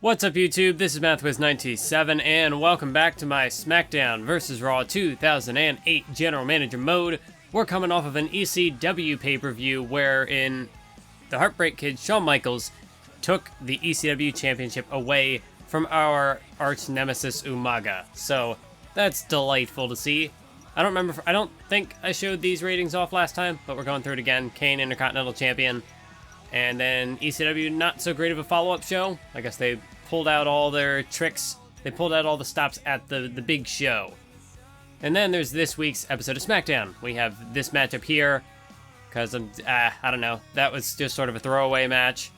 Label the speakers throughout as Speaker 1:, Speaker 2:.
Speaker 1: What's up, YouTube? This is MathWiz97, and welcome back to my SmackDown vs. Raw 2008 General Manager mode. We're coming off of an ECW pay-per-view wherein the Heartbreak Kid, Shawn Michaels, took the ECW Championship away from our arch nemesis Umaga. So that's delightful to see. I don't think I showed these ratings off last time, but we're going through it again. Kane, Intercontinental Champion. And then ECW, not so great of a follow-up show. I guess they pulled out all their tricks. They pulled out all the stops at the big show. And then there's this week's episode of SmackDown. We have this matchup here, because I don't know. That was just sort of a throwaway match.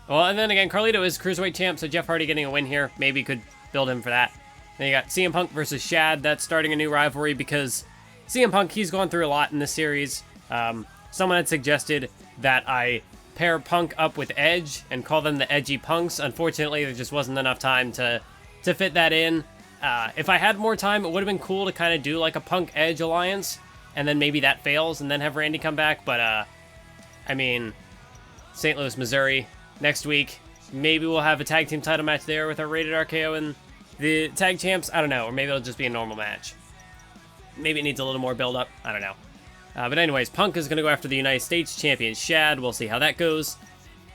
Speaker 1: Well, and then again, Carlito is Cruiserweight champ, so Jeff Hardy getting a win here. Maybe could build him for that. Then you got CM Punk versus Shad. That's starting a new rivalry because CM Punk, he's gone through a lot in this series. Someone had suggested that I pair Punk up with Edge and call them the Edgy Punks. Unfortunately, there just wasn't enough time to fit that in. If I had more time, it would have been cool to kind of do like a Punk-Edge alliance, and then maybe that fails, and then have Randy come back. But, I mean, St. Louis, Missouri, next week, maybe we'll have a tag team title match there with our Rated RKO and the tag champs. I don't know, or maybe it'll just be a normal match. Maybe it needs a little more build-up. I don't know. But anyways, Punk is going to go after the United States champion Shad. We'll see how that goes.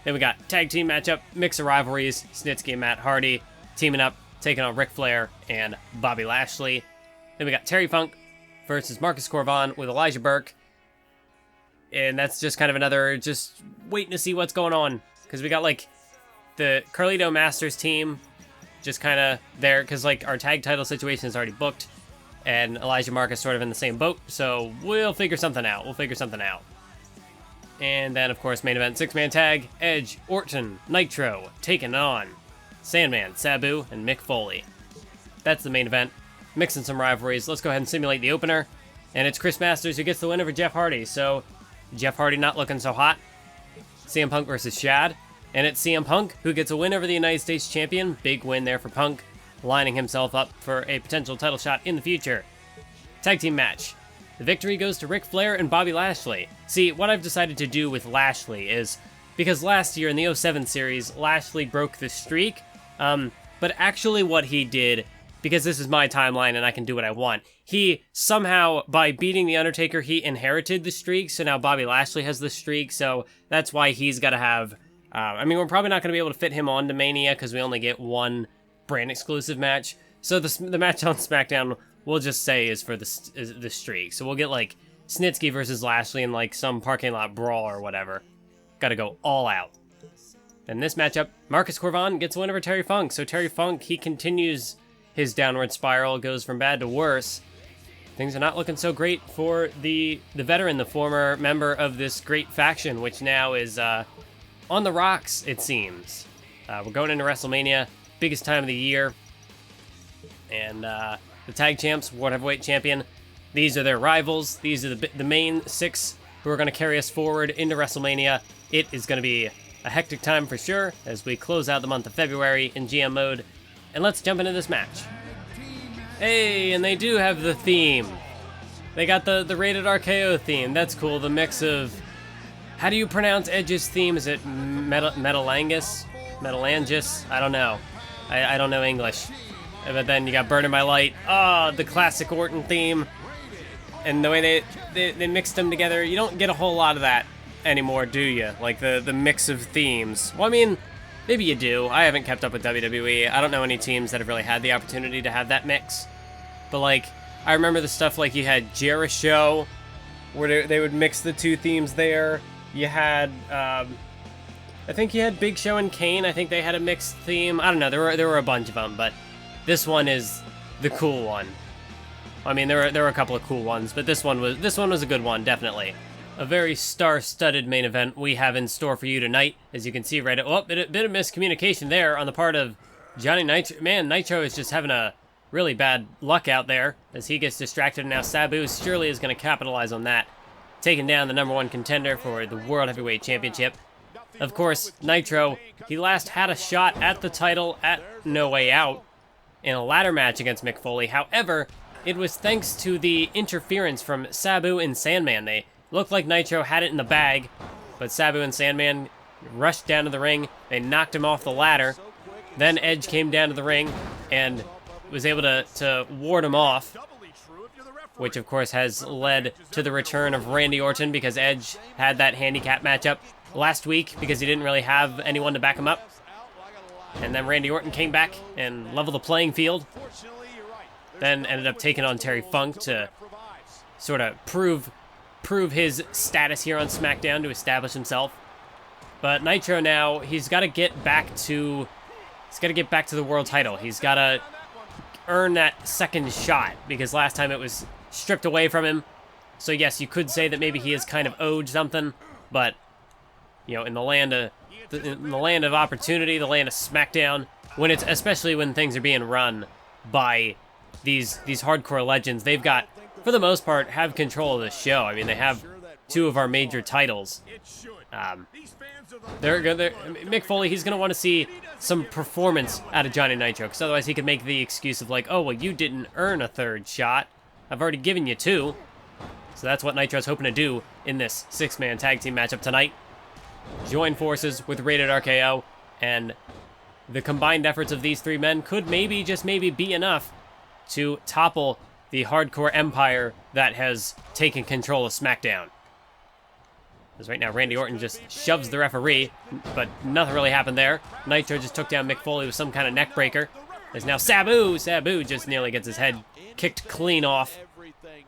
Speaker 1: Then we got tag team matchup, mix of rivalries, Snitsky and Matt Hardy teaming up, taking on Ric Flair and Bobby Lashley. Then we got Terry Funk versus Marcus Corvon with Elijah Burke. And that's just kind of another, just waiting to see what's going on. Because we got like the Carlito Masters team just kind of there, because like our tag title situation is already booked. And Elijah Marcus sort of in the same boat, so we'll figure something out. And then, of course, main event, six-man tag, Edge, Orton, Nitro, taking on Sandman, Sabu, and Mick Foley. That's the main event. Mixing some rivalries. Let's go ahead and simulate the opener. And it's Chris Masters who gets the win over Jeff Hardy, so Jeff Hardy not looking so hot. CM Punk versus Shad. And it's CM Punk who gets a win over the United States champion. Big win there for Punk, lining himself up for a potential title shot in the future. Tag team match. The victory goes to Ric Flair and Bobby Lashley. See, what I've decided to do with Lashley is, because last year in the 07 series, Lashley broke the streak, but actually what he did, because this is my timeline and I can do what I want, he somehow, by beating The Undertaker, he inherited the streak, so now Bobby Lashley has the streak, so that's why he's got to have, I mean, we're probably not going to be able to fit him on to Mania, because we only get one brand exclusive match. So the match on SmackDown, we'll just say, is for the streak. So we'll get like Snitsky versus Lashley in like some parking lot brawl or whatever. Gotta go all out. Then this matchup, Marcus Corvon gets a win over Terry Funk. So Terry Funk, he continues his downward spiral, goes from bad to worse. Things are not looking so great for the veteran, the former member of this great faction, which now is on the rocks, it seems. We're going into WrestleMania. Biggest time of the year, and the tag champs, World Heavyweight Champion, these are their rivals. These are the main six who are going to carry us forward into WrestleMania. It is going to be a hectic time for sure as we close out the month of February in GM mode. And let's jump into this match. Hey, and they do have the theme. They got the Rated RKO theme. That's cool. The mix of, how do you pronounce Edge's theme? Is it Metalangus? Metalangus? I don't know. I don't know English. But then you got Burning My Light. Oh, the classic Orton theme. And the way they mixed them together, you don't get a whole lot of that anymore, do you? Like the mix of themes. Well, I mean, maybe you do. I haven't kept up with WWE. I don't know any teams that have really had the opportunity to have that mix. But like, I remember the stuff like you had Jericho, where they would mix the two themes there. You had, I think you had Big Show and Kane. I think they had a mixed theme. I don't know. There were a bunch of them, but this one is the cool one. I mean, there were a couple of cool ones, but this one was a good one, definitely. A very star-studded main event we have in store for you tonight. As you can see right at, a bit of miscommunication there on the part of Johnny Nitro. Man, Nitro is just having a really bad luck out there as he gets distracted, and now Sabu surely is going to capitalize on that, taking down the #1 contender for the World Heavyweight Championship. Of course, Nitro, he last had a shot at the title at No Way Out in a ladder match against Mick Foley. However, it was thanks to the interference from Sabu and Sandman. They looked like Nitro had it in the bag, but Sabu and Sandman rushed down to the ring. They knocked him off the ladder, Then Edge came down to the ring and was able to ward him off, which of course has led to the return of Randy Orton, because Edge had that handicap matchup last week because he didn't really have anyone to back him up. And then Randy Orton came back and leveled the playing field. Then ended up taking on Terry Funk to sort of prove his status here on SmackDown, to establish himself. But Nitro now, he's got to get back to the world title. He's got to earn that second shot, because last time it was stripped away from him. So yes, you could say that maybe he is kind of owed something, but you know, in the land of opportunity, the land of SmackDown, especially when things are being run by these hardcore legends, they've got, for the most part, have control of the show. I mean, they have two of our major titles. Mick Foley, he's going to want to see some performance out of Johnny Nitro, because otherwise he could make the excuse of like, oh, well, you didn't earn a third shot. I've already given you two. So that's what Nitro's hoping to do in this six-man tag team matchup tonight. Join forces with Rated RKO, and the combined efforts of these three men could maybe, just maybe, be enough to topple the hardcore empire that has taken control of SmackDown. Because right now, Randy Orton just shoves the referee, but nothing really happened there. Nitro just took down Mick Foley with some kind of neck breaker. There's now Sabu. Sabu just nearly gets his head kicked clean off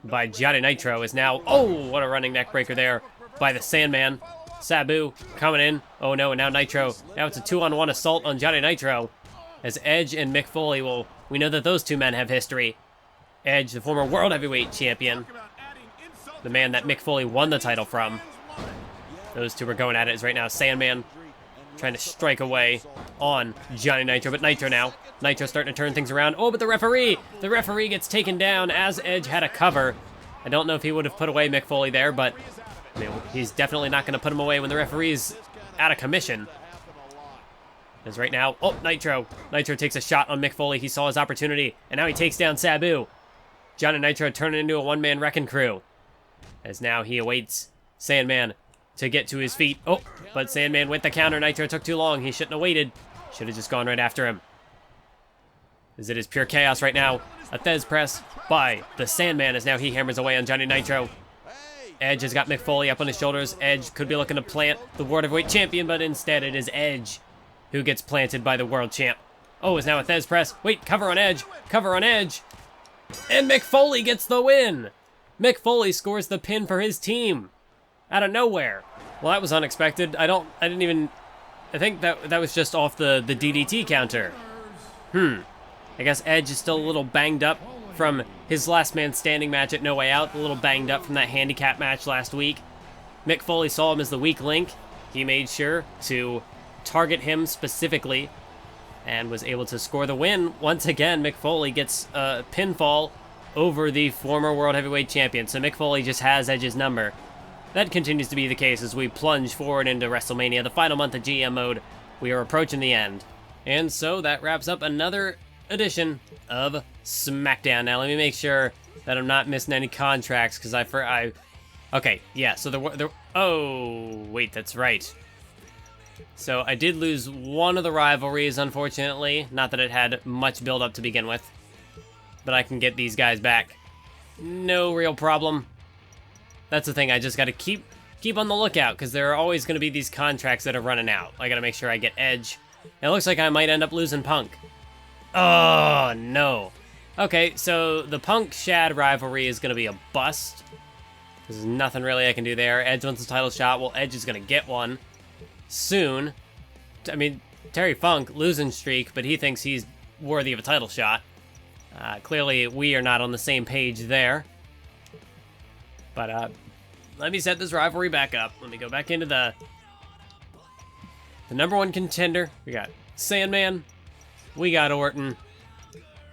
Speaker 1: by Johnny Nitro. Is now, oh, what a running neck breaker there by the Sandman. Sabu coming in. Oh no, and now Nitro. Now it's a 2-on-1 assault on Johnny Nitro. As Edge and Mick Foley, well, we know that those two men have history. Edge, the former World Heavyweight Champion, the man that Mick Foley won the title from. Those two are going at it. As right now, Sandman trying to strike away on Johnny Nitro, but Nitro now. Nitro starting to turn things around. Oh, but the referee gets taken down as Edge had a cover. I don't know if he would have put away Mick Foley there, but I mean, he's definitely not going to put him away when the referee's out of commission. As right now, oh, Nitro takes a shot on Mick Foley. He saw his opportunity, and now he takes down Sabu. Johnny Nitro turning into a one-man wrecking crew. As now he awaits Sandman to get to his feet. Oh, but Sandman with the counter. Nitro took too long. He shouldn't have waited. Should have just gone right after him. As it is pure chaos right now. A Thez press by the Sandman as now he hammers away on Johnny Nitro. Edge has got Mick Foley up on his shoulders. Edge could be looking to plant the World Heavyweight Champion, but instead it is Edge who gets planted by the World Champ. Oh, it's now a Thez press. Wait, cover on Edge. Cover on Edge. And Mick Foley gets the win. Mick Foley scores the pin for his team. Out of nowhere. Well, that was unexpected. I think that was just off the DDT counter. I guess Edge is still a little banged up from his last man standing match at No Way Out. A little banged up from that handicap match last week. Mick Foley saw him as the weak link. He made sure to target him specifically and was able to score the win. Once again, Mick Foley gets a pinfall over the former World Heavyweight Champion. So Mick Foley just has Edge's number. That continues to be the case as we plunge forward into WrestleMania, the final month of GM mode. We are approaching the end. And so that wraps up another edition of SmackDown. Now let me make sure that I'm not missing any contracts, because okay, yeah, so oh, wait, that's right. So I did lose one of the rivalries, unfortunately. Not that it had much build-up to begin with. But I can get these guys back. No real problem. That's the thing, I just gotta keep on the lookout, because there are always going to be these contracts that are running out. I gotta make sure I get Edge. It looks like I might end up losing Punk. Oh, no. Okay, so the Punk-Shad rivalry is gonna be a bust. There's nothing really I can do there. Edge wants a title shot. Well, Edge is gonna get one soon. I mean, Terry Funk, losing streak, but he thinks he's worthy of a title shot. Clearly, we are not on the same page there. But, let me set this rivalry back up. Let me go back into the number one contender. We got Sandman. We got Orton.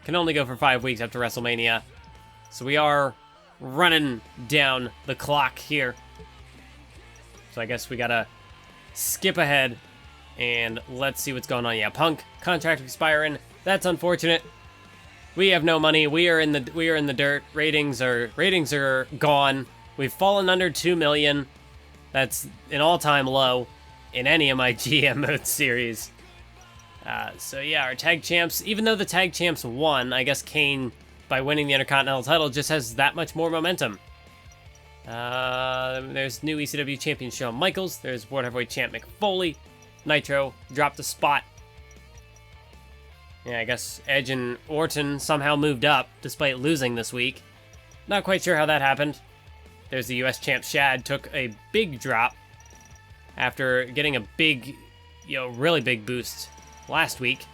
Speaker 1: Can only go for 5 weeks after WrestleMania. So we are running down the clock here. So I guess we gotta skip ahead and let's see what's going on. Yeah, Punk contract expiring. That's unfortunate. We have no money. We are in the dirt. Ratings are gone. We've fallen under 2 million. That's an all-time low in any of my GM mode series. So yeah, our tag champs, even though the tag champs won, I guess Kane, by winning the Intercontinental title, just has that much more momentum. There's new ECW champion Shawn Michaels. There's World Heavyweight champ Mick Foley. Nitro dropped a spot. Yeah, I guess Edge and Orton somehow moved up, despite losing this week. Not quite sure how that happened. There's the US champ Shad, took a big drop after getting a big, really big boost last week.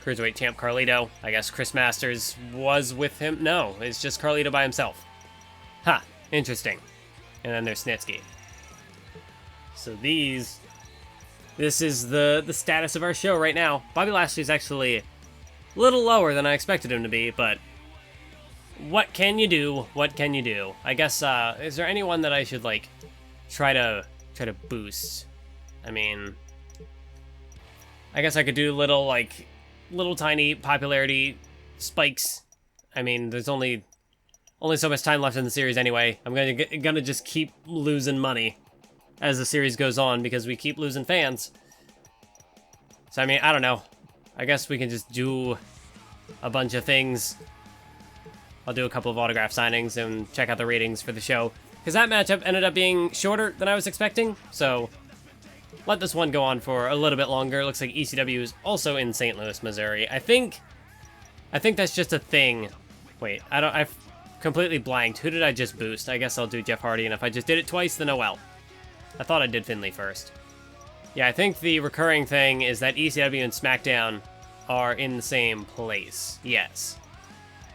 Speaker 1: Cruiserweight champ Carlito. I guess Chris Masters was with him. No, it's just Carlito by himself. Ha, interesting. And then there's Snitsky. So this is the status of our show right now. Bobby Lashley's actually a little lower than I expected him to be, but what can you do? What can you do? I guess, is there anyone that I should, like, try to boost? I mean, I guess I could do little tiny popularity spikes. I mean, there's only so much time left in the series anyway. I'm gonna just keep losing money as the series goes on because we keep losing fans. So I mean, I don't know. I guess we can just do a bunch of things. I'll do a couple of autograph signings and check out the ratings for the show, because that matchup ended up being shorter than I was expecting. So let this one go on for a little bit longer. Looks like ECW is also in St. Louis, Missouri. I think that's just a thing. Wait, I've completely blanked. Who did I just boost? I guess I'll do Jeff Hardy, and if I just did it twice, then oh well. I thought I did Finley first. Yeah, I think the recurring thing is that ECW and SmackDown are in the same place. Yes.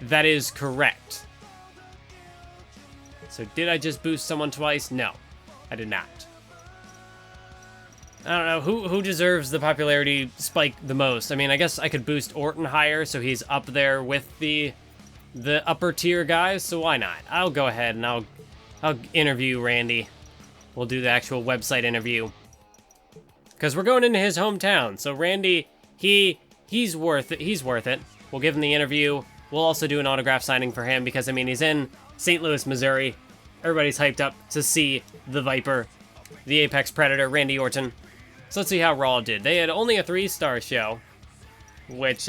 Speaker 1: That is correct. So did I just boost someone twice? No, I did not. I don't know, who deserves the popularity spike the most? I mean, I guess I could boost Orton higher so he's up there with the upper tier guys, so why not? I'll go ahead and I'll interview Randy. We'll do the actual website interview. Because we're going into his hometown, so Randy, he's worth it. He's worth it. We'll give him the interview. We'll also do an autograph signing for him because, I mean, he's in St. Louis, Missouri. Everybody's hyped up to see the Viper, the Apex Predator, Randy Orton. So let's see how Raw did. They had only a 3-star show, which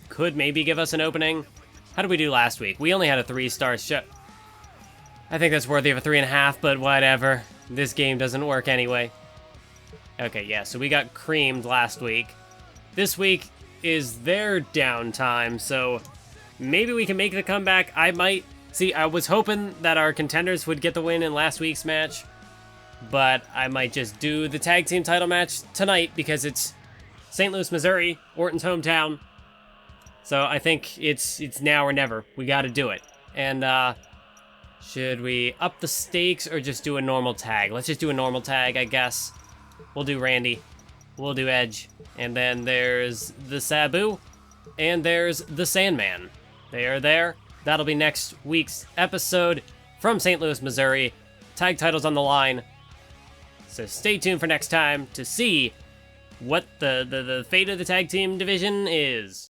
Speaker 1: could maybe give us an opening. How did we do last week? We only had a 3-star show. I think that's worthy of a 3.5, but whatever. This game doesn't work anyway. Okay, yeah, so we got creamed last week. This week is their downtime, so maybe we can make the comeback. I might. See, I was hoping that our contenders would get the win in last week's match, but I might just do the tag team title match tonight because it's St. Louis, Missouri, Orton's hometown. So I think it's now or never. We got to do it. And should we up the stakes or just do a normal tag? Let's just do a normal tag, I guess. We'll do Randy. We'll do Edge. And then there's the Sabu. And there's the Sandman. They are there. That'll be next week's episode from St. Louis, Missouri. Tag titles on the line. So stay tuned for next time to see what the fate of the tag team division is.